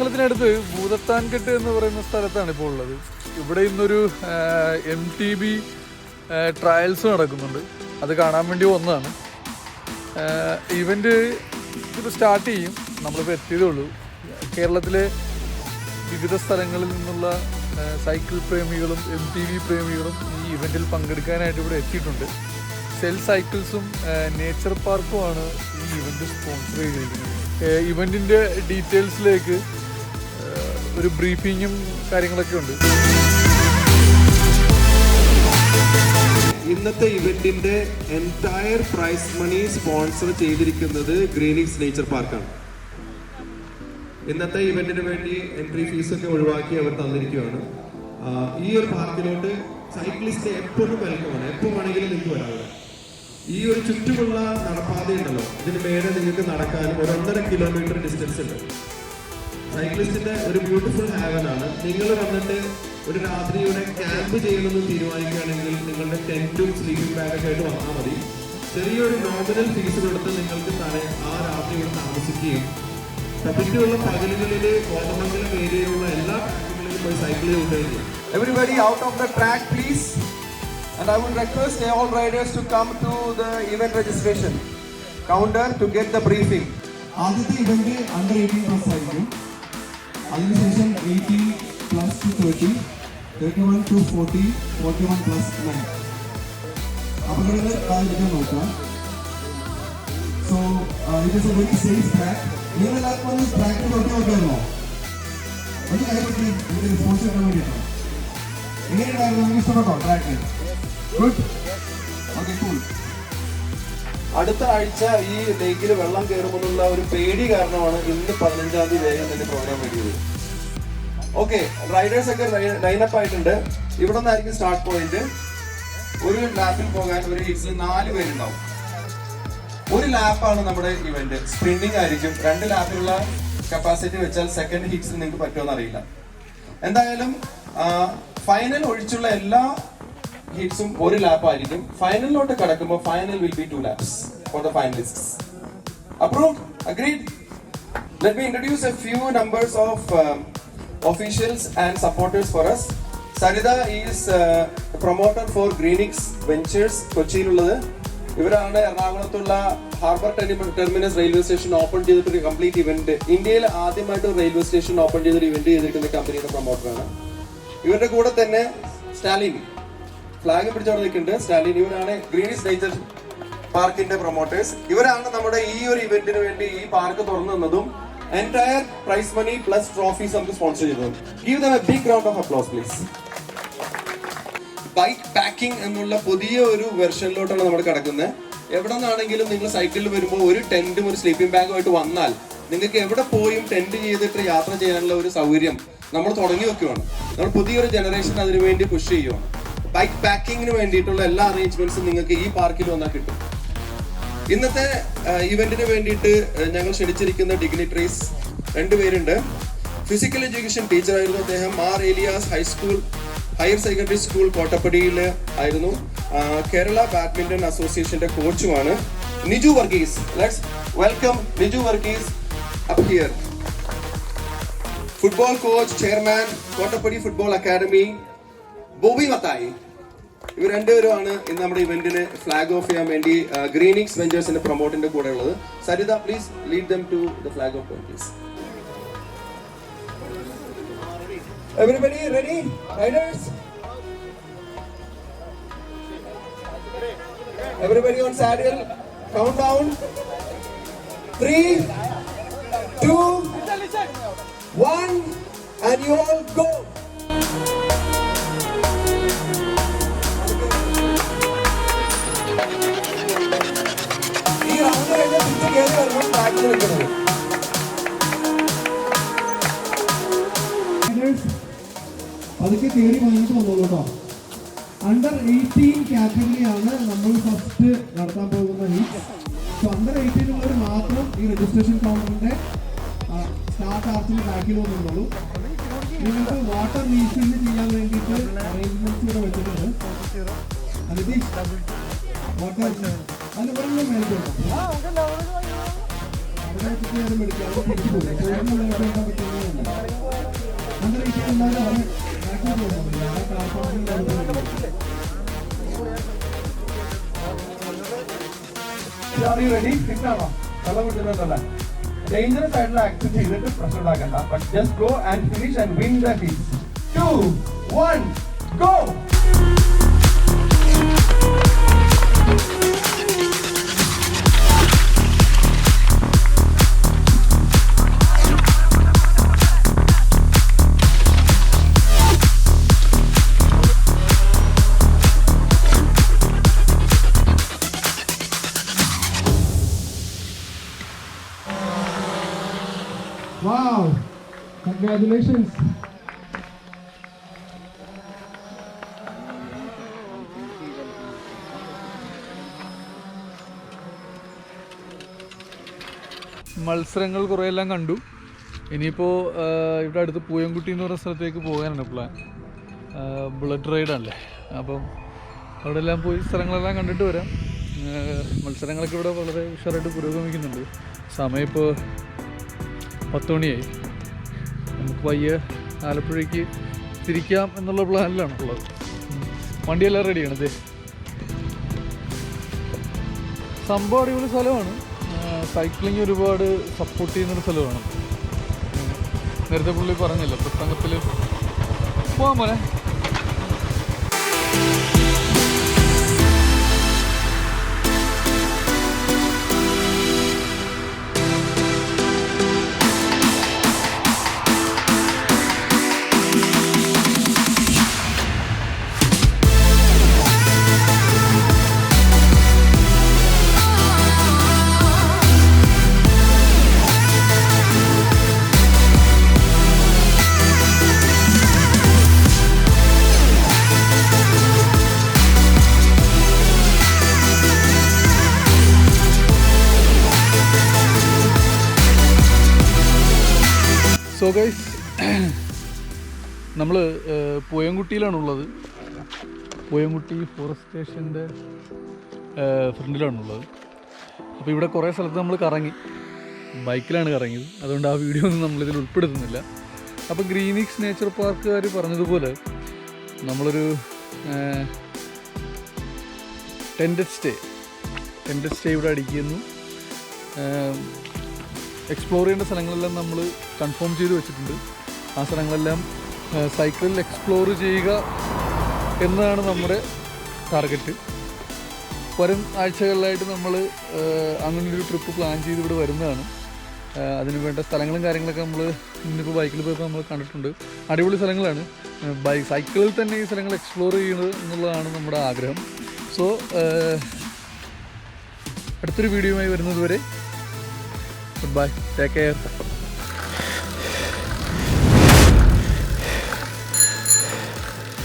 നേര്യമംഗലത്തിനടുത്ത് ഭൂതത്താൻകെട്ട് എന്ന് പറയുന്ന സ്ഥലത്താണ് ഇപ്പോൾ ഉള്ളത്. ഇവിടെ ഇന്നൊരു MTB ട്രയൽസ് നടക്കുന്നുണ്ട്. അത് കാണാൻ വേണ്ടി വന്നതാണ്. ഇവൻ്റ് ഇപ്പോൾ സ്റ്റാർട്ട് ചെയ്യും. നമ്മളിപ്പോൾ എത്തിയതേ ഉള്ളൂ. കേരളത്തിലെ വിവിധ സ്ഥലങ്ങളിൽ നിന്നുള്ള സൈക്കിൾ പ്രേമികളും MTB പ്രേമികളും ഈ ഇവൻറ്റിൽ പങ്കെടുക്കാനായിട്ട് ഇവിടെ എത്തിയിട്ടുണ്ട്. സെൽ സൈക്കിൾസും നേച്ചർ പാർക്കുമാണ് ഈ ഇവൻറ്റ് സ്പോൺസർ ചെയ്തിരിക്കുന്നത്. ഇവൻറ്റിൻ്റെ ഡീറ്റെയിൽസിലേക്ക് ഒരു ബ്രീഫിങ്ങും കാര്യങ്ങളൊക്കെ ഉണ്ട്. ഇന്നത്തെ ഇവന്റിന്റെ എൻറ്റയർ പ്രൈസ് മണി സ്പോൺസർ ചെയ്തിരിക്കുന്നത് ഗ്രീനിക്സ് നേച്ചർ പാർക്കാണ്. ഇന്നത്തെ ഇവന്റിന് വേണ്ടി എൻട്രി ഫീസൊക്കെ ഒഴിവാക്കി അവർ തന്നിരിക്കുകയാണ്. ഈ ഒരു പാർക്കിലോട്ട് സൈക്ലിസ്റ്റ് എപ്പോഴും വെൽക്കമാണ്. എപ്പോൾ വേണമെങ്കിലും നിങ്ങൾക്ക് വരാവുക. ഈ ഒരു ചുറ്റുമുള്ള നടപ്പാത ഉണ്ടല്ലോ, ഇതിന് മേലെ നിങ്ങൾക്ക് നടക്കാനും 1.5 കിലോമീറ്റർ ഡിസ്റ്റൻസ് ഉണ്ട്. സൈക്ലിസ്റ്റിന്റെ ഒരു ബ്യൂട്ടിഫുൾ ഹാവനാണ്. നിങ്ങൾ വന്നിട്ട് ഒരു രാത്രി ഇവിടെ ക്യാമ്പ് ചെയ്യണമെന്ന് തീരുമാനിക്കുകയാണെങ്കിൽ നിങ്ങളുടെ ടെന്റും സ്ലീപ്പിംഗ് ബാഗൊക്കെ ആയിട്ട് വന്നാൽ മതി. ചെറിയൊരു നോമിനൽ ഫീസ് കൊടുത്ത് നിങ്ങൾക്ക് ആ രാത്രി ഇവിടെ താമസിക്കുകയും പറ്റുള്ള പകലുകളിൽ കോതമംഗലം ഏരിയയിലുള്ള എല്ലാ ട്രാക്കുകളിലും പോയി സൈക്കിൾ ചെയ്യുകയും ചെയ്യും. Everybody out of the track please, and I would request all riders to come to the event registration counter to get the briefing. ആദ്യത്തെ ഇവന്റ് അണ്ടർ 18 പ്ലസ് ആയിരിക്കും. അതിനുശേഷം 18 പ്ലസ് ടു 30, 31 ടു 40, 41 പ്ലസ് 9. അപകടങ്ങൾ ആയിരിക്കാൻ നോക്കാം. So it is A very safe track. നിങ്ങൾ എല്ലാവർക്കും ഒന്ന് ട്രാക്കിൽ നോക്കാമോ? ഒരു കാര്യം ഇതിന്റെ റിസ്പോൺസ് കിട്ടാൻ വേണ്ടിയിട്ടാണ്. എങ്ങനെയുണ്ടായിരുന്നു? നിങ്ങൾക്ക് ഇഷ്ടപ്പെട്ടോ ട്രാക്ക്? Good, okay, cool. അടുത്ത ആഴ്ച ഈ ലേക്കിൽ വെള്ളം കയറുമെന്നുള്ള ഒരു പേടി കാരണമാണ് ഇന്ന് 15-ാം തീയതി വേഗം തന്നെ പ്രോഗ്രാം വെക്കുന്നത്. ഓക്കെ, റൈഡേഴ്സ് ഒക്കെ ലൈനപ്പ് ആയിട്ടുണ്ട്. ഇവിടെ നിന്നായിരിക്കും സ്റ്റാർട്ട് പോയിന്റ്. ഒരു ലാപ്പിൽ പോകാൻ ഒരു ഹിറ്റ്സിൽ 4 പേരുണ്ടാവും. ഒരു ലാപ്പാണ് നമ്മുടെ ഇവന്റ്. സ്പ്രിന്റിംഗ് ആയിരിക്കും. 2 ലാപ്പിലുള്ള കപ്പാസിറ്റി വെച്ചാൽ സെക്കൻഡ് ഹിറ്റ്സിൽ നിങ്ങൾക്ക് പറ്റുമെന്ന് അറിയില്ല. എന്തായാലും ഫൈനൽ ഒഴിച്ചുള്ള എല്ലാ ഹിറ്റ്സും ഒരു ലാപ്പ് ആയിരിക്കും. ഫൈനലിലോട്ട് കടക്കുമ്പോൾ final will be 2 laps for the finalists. Approved? Agreed? Let me introduce a few numbers of officials and supporters for us. Sarida is promoter for Greenix Ventures കൊച്ചിയിലുള്ളത്. ഇവരാണ് എറണാകുളത്തുള്ള Harbour Terminus railway station open ചെയ്തിട്ടൊരു complete event. ഇന്ത്യയിൽ ആദ്യമായിട്ട് railway station open ചെയ്തൊരു event ചെയ്തിരിക്കുന്ന കമ്പനിയുടെ പ്രൊമോട്ടറാണ്. ഇവരുടെ കൂടെ തന്നെ സ്റ്റാലിൻ ഫ്ലാഗ് പിടിച്ചവിടെ നിൽക്കുന്നുണ്ട്. സ്റ്റാലിൻ ഇവരാണ് ഗ്രീനിക്സ് നേച്ചർ പാർക്കിന്റെ പ്രൊമോട്ടേഴ്സ്. ഇവരാണ് നമ്മുടെ ഈ ഒരു ഇവന്റിന് വേണ്ടി ഈ പാർക്ക് തുറന്നു തന്നതും entire prize money plus trophies നമുക്ക് സ്പോൺസർ ചെയ്തതും. Give them a big round of applause please. Bike packing എന്നുള്ള പുതിയ ഒരു വെർഷനിലോട്ടാണ് നമ്മൾ കിടക്കുന്നത്. എവിടെ നിന്നാണെങ്കിലും നിങ്ങൾ സൈക്കിളിൽ വരുമ്പോൾ ഒരു ടെന്റും ഒരു സ്ലീപ്പിംഗ് ബാഗുമായിട്ട് വന്നാൽ നിങ്ങൾക്ക് എവിടെ പോയും ടെന്റ് ചെയ്തിട്ട് യാത്ര ചെയ്യാനുള്ള ഒരു സൗകര്യം നമ്മൾ തുടങ്ങി വെക്കുകയാണ്. നമ്മൾ പുതിയൊരു ജനറേഷൻ അതിനുവേണ്ടി പുഷ് ചെയ്യുകയാണ്. ബൈക്ക് പാക്കിങ്ങിന് വേണ്ടിയിട്ടുള്ള എല്ലാ അറേഞ്ച്മെന്റ്സും നിങ്ങൾക്ക് ഈ പാർക്കിൽ വന്നാൽ കിട്ടും. ഇന്നത്തെ ഇവന്റിന് വേണ്ടിയിട്ട് ഞങ്ങൾ ക്ഷണിച്ചിരിക്കുന്ന ഡിഗ്നിറ്ററീസ് 2 പേരുണ്ട്. ഫിസിക്കൽ എഡ്യൂക്കേഷൻ ടീച്ചറായിരുന്നു അദ്ദേഹം. R Elias higher secondary school കോട്ടപ്പടിയിൽ ആയിരുന്നു. കേരള ബാഡ്മിന്റൺ അസോസിയേഷന്റെ കോച്ചുമാണ്. Niju Varghese, let's welcome Niju Varghese up here. Football coach, chairman Kottappadi football academy Bobby Mathai. ഇവർ 2 പേരുമാണ് ഇന്ന് നമ്മുടെ ഇവന്റിന് ഫ്ലാഗ് ഓഫ് ചെയ്യാൻ വേണ്ടി ഗ്രീനിക്സ് വെഞ്ചേഴ്സിന്റെ പ്രൊമോട്ടിന്റെ കൂടെ ഉള്ളത്. Sarita, please lead them to the flag off please. Everybody ready? Riders? Everybody on saddle? Countdown. 3, 2, 1, and you all go. ഈ റൗണ്ട് കഴിഞ്ഞാൽ തിരിച്ച് കയറി വരുമ്പോൾ ട്രാക്കിൽ നിൽക്കുന്നത്. അതൊക്കെ കയറി വാങ്ങിച്ചു വന്നോളൂ കേട്ടോ. അണ്ടർ 18 കാറ്റഗറിയാണ് നമ്മൾ ഫസ്റ്റ് നടത്താൻ പോകുന്ന ഹീറ്റ്. സോ അണ്ടർ 18 ഉള്ളവർ മാത്രം ഈ രജിസ്ട്രേഷൻ കൗണ്ടറിന്റെ സ്റ്റാർട്ട് ആർച്ചിന് ബാക്കിൽ വന്നുള്ളൂ. നിങ്ങൾക്ക് വാട്ടർ റീഫില്ല് ചെയ്യാൻ വേണ്ടിയിട്ട് അറേഞ്ച്മെന്റ്സ് ഇവിടെ വെച്ചിട്ടുണ്ട്. വാട്ടർ അതിന് ഇവിടെ മേൽക്കുണ്ട്. Are you ready? Dangerous side action ചെയ്തിട്ട് പ്രശ്നം ഉണ്ടാക്കണ്ട. But just go and finish and win the heat. 2, 1, go! Wow! Congratulations! മത്സരങ്ങൾ കുറേ എല്ലാം കണ്ടു. ഇനിയിപ്പോൾ ഇവിടെ അടുത്ത് പൂയംകുട്ടി എന്ന് പറയുന്ന സ്ഥലത്തേക്ക് പോകാനാണ് പ്ലാൻ. ബുള്ളറ്റ് റൈഡാണല്ലേ, അപ്പം അവിടെ എല്ലാം പോയി സ്ഥലങ്ങളെല്ലാം കണ്ടിട്ട് വരാം. മത്സരങ്ങളൊക്കെ ഇവിടെ വളരെ ഉഷാറായിട്ട് പുരോഗമിക്കുന്നുണ്ട്. സമയം ഇപ്പോൾ 10 മണിയായി. നമുക്ക് പയ്യെ ആലപ്പുഴയ്ക്ക് തിരിക്കാം എന്നുള്ള പ്ലാനിലാണ് ഉള്ളത്. വണ്ടിയെല്ലാം റെഡിയാണ്. ഇത് സംഭവം അടിപൊളി സ്ഥലമാണ്. സൈക്ലിംഗ് ഒരുപാട് സപ്പോർട്ട് ചെയ്യുന്നൊരു സ്ഥലമാണ്. നേരത്തെ പുള്ളി പറഞ്ഞല്ലോ പ്രസംഗത്തിൽ. പോകാൻ മോനെ. സോ ഗൈസ്, നമ്മൾ പൂയംകുട്ടിയിലാണുള്ളത്. പൂയംകുട്ടി ഫോറസ്റ്റ് സ്റ്റേഷൻ്റെ ഫ്രണ്ടിലാണുള്ളത്. അപ്പോൾ ഇവിടെ കുറേ സ്ഥലത്ത് നമ്മൾ കറങ്ങി, ബൈക്കിലാണ് കറങ്ങിയത്. അതുകൊണ്ട് ആ വീഡിയോ ഒന്നും നമ്മളിതിൽ ഉൾപ്പെടുത്തുന്നില്ല. അപ്പോൾ ഗ്രീനിക്സ് നേച്ചർ പാർക്കുകാർ പറഞ്ഞതുപോലെ നമ്മളൊരു ടെൻറ്റഡ് സ്റ്റേ ഇവിടെ അടിക്കുന്നു. എക്സ്പ്ലോർ ചെയ്യേണ്ട സ്ഥലങ്ങളെല്ലാം നമ്മൾ കൺഫേം ചെയ്ത് വെച്ചിട്ടുണ്ട്. ആ സ്ഥലങ്ങളെല്ലാം സൈക്കിളിൽ എക്സ്പ്ലോർ ചെയ്യുക എന്നതാണ് നമ്മുടെ ടാർഗറ്റ്. വരും ആഴ്ചകളിലായിട്ട് നമ്മൾ അങ്ങനൊരു ട്രിപ്പ് പ്ലാൻ ചെയ്ത് ഇവിടെ വരുന്നതാണ്. അതിന് വേണ്ട സ്ഥലങ്ങളും കാര്യങ്ങളൊക്കെ നമ്മൾ ഇന്നിപ്പോൾ ബൈക്കിൽ പോയപ്പോൾ നമ്മൾ കണ്ടിട്ടുണ്ട്. അടിപൊളി സ്ഥലങ്ങളാണ്. സൈക്കിളിൽ തന്നെ ഈ സ്ഥലങ്ങൾ എക്സ്പ്ലോർ ചെയ്യുന്നത് എന്നുള്ളതാണ് നമ്മുടെ ആഗ്രഹം. സോ അടുത്തൊരു വീഡിയോയുമായി വരുന്നത് വരെ Goodbye. Take care.